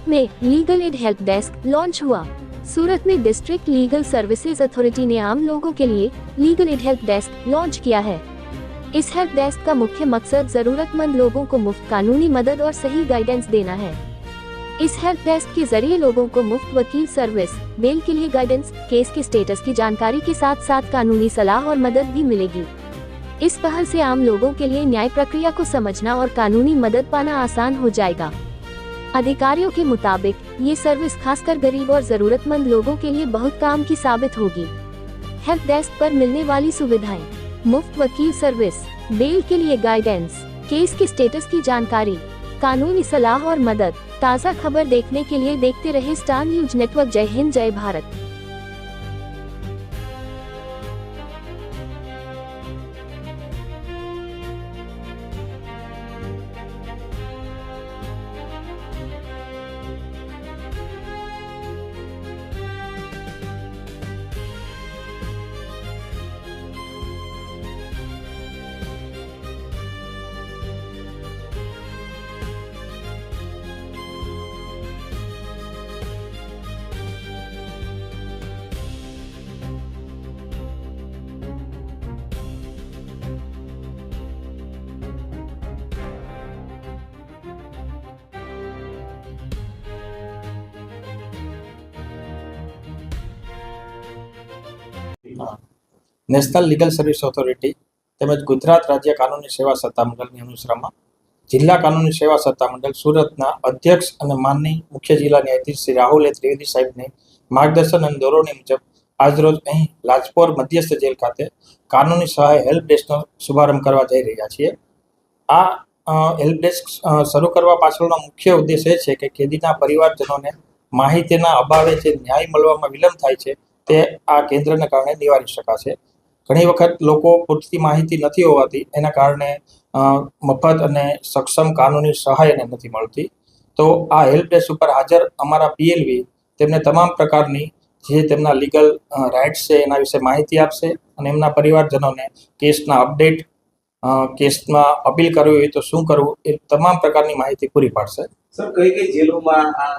में legal aid help desk launch हुआ। सूरत में डिस्ट्रिक्ट लीगल सर्विसेज अथॉरिटी ने आम लोगों के लिए legal aid help desk launch किया है। इस हेल्प डेस्क का मुख्य मकसद जरूरतमंद लोगों को मुफ्त कानूनी मदद और सही गाइडेंस देना है। इस हेल्प डेस्क के जरिए लोगों को मुफ्त वकील सर्विस, बेल के लिए गाइडेंस, केस के स्टेटस की जानकारी के साथ साथ कानूनी सलाह और मदद भी मिलेगी। इस पहल से आम लोगों के लिए न्याय प्रक्रिया को समझना और कानूनी मदद पाना आसान हो जाएगा। अधिकारियों के मुताबिक ये सर्विस खासकर गरीब और जरूरतमंद लोगों के लिए बहुत काम की साबित होगी। हेल्प डेस्क पर मिलने वाली सुविधाएं: मुफ्त वकील सर्विस, बेल के लिए गाइडेंस, केस के स्टेटस की जानकारी, कानूनी सलाह और मदद। ताज़ा खबर देखने के लिए देखते रहे स्टार न्यूज नेटवर्क। जय हिंद, जय Bharat. National legal service authority તેમજ ગુજરાત રાજ્ય કાનૂની સેવા સત્તામંડળની અનુસરણમાં જિલ્લા કાનૂની સેવા સત્તામંડળ સુરતના અધ્યક્ષ અને માનની મુખ્ય જિલ્લા ન્યાયાધીશ શ્રી રાહુલ ત્રિવેદી સાહેબને માર્ગદર્શન અને દોરવણી મુજબ આજરોજ અહીં લાજપોર મધ્યસ્થ જેલ ખાતે કાનૂની સહાય હેલ્પ ડેસ્કનો શુભારંભ કરવા જઈ રહ્યા છીએ। આ હેલ્પ ડેસ્ક શરૂ કરવા પાછળનો મુખ્ય ઉદ્દેશ એ છે કે કેદીના પરિવારજનોને માહિતીના અભાવે જે ન્યાય મળવામાં વિલંબ થાય છે તે આ કેન્દ્રને કારણે નિવારી શકાશે। ઘણી વખત લોકો પૂરતી માહિતી નથી હોવાથી એના કારણે મફત અને સક્ષમ કાનૂની સહાય એને નથી મળતી। તો આ હેલ્પ ડેસ્ક ઉપર હાજર અમારા પીએલવી તેમને તમામ પ્રકારની જે તેમના લીગલ રાઇટ્સ છે એના વિશે માહિતી આપશે અને એમના પરિવારજનોને કેસના અપડેટ, કેસમાં અપીલ કરવી હોય તો શું કરવું એ તમામ પ્રકારની માહિતી પૂરી પાડશે। સર, કઈ કઈ જેલોમાં આ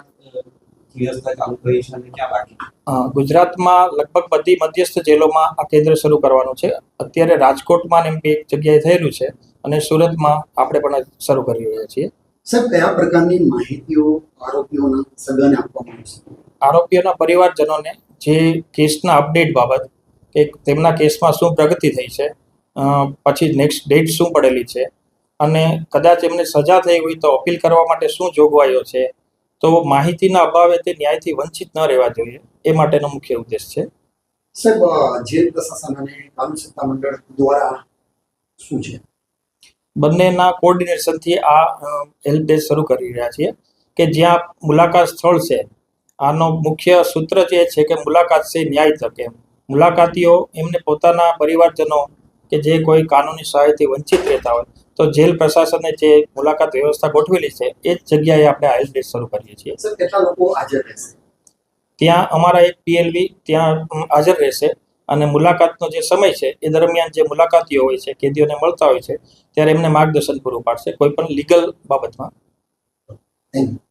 વ્યવસ્થા ચાલુ કરી છે અને ક્યાં બાકી? ગુજરાતમાં લગભગ બધી મધ્યસ્થ જેલોમાં આ કેન્દ્ર શરૂ કરવાનું છે। અત્યારે રાજકોટમાં એમ એક જગ્યાએ થયેલું છે અને સુરતમાં આપણે પણ શરૂ કરી રહ્યા છીએ। સર, કયા પ્રકારની માહિતીઓ આરોપીઓના સગાને આપવામાં આવશે? આરોપીઓના પરિવારજનોને જે કેસના અપડેટ બાબત કે તેમના કેસમાં શું પ્રગતિ થઈ છે, પછી નેક્સ્ટ ડેટ શું પડેલી છે અને કદાચ એમને સજા થઈ હોય તો અપીલ કરવા માટે શું જોગવાઈઓ છે, તો માહિતીના અભાવે તે ન્યાયથી વંચિત ન રહેવા જોઈએ એ માટેનો મુખ્ય ઉદ્દેશ છે। સાહેબ, જેલ પ્રશાસન અને કાનૂની સત્તામંડળ દ્વારા શું છે? બંનેના કોઓર્ડિનેશનથી આ હેલ્પ ડેસ્ક શરૂ કરી રહ્યા છીએ કે જ્યાં મુલાકાત સ્થળ છે, આનો મુખ્ય સૂત્ર જે છે કે મુલાકાત છે ન્યાય તક। એમ મુલાકાતીઓ એમને પોતાના પરિવારજનો કે જે કોઈ કાનૂની સહાયથી વંચિત રહેતા હોય તો જેલ પ્રશાસને જે મુલાકાત વ્યવસ્થા ગોઠવેલી છે એ જ જગ્યાએ આપણે આ હેલ્પ ડેસ્ક શરૂ કરીએ છીએ। સર, કેટલા લોકો હાજર રહેશે? ત્યાં અમારા એક પીએલવી ત્યાં હાજર રહેશે અને મુલાકાતનો જે સમય છે એ દરમિયાન જે મુલાકાતીઓ હોય છે, કેદીઓને મળતા હોય છે, ત્યારે એમને માર્ગદર્શન પૂરું પાડશે કોઈ પણ લીગલ બાબતમાં। Thank you.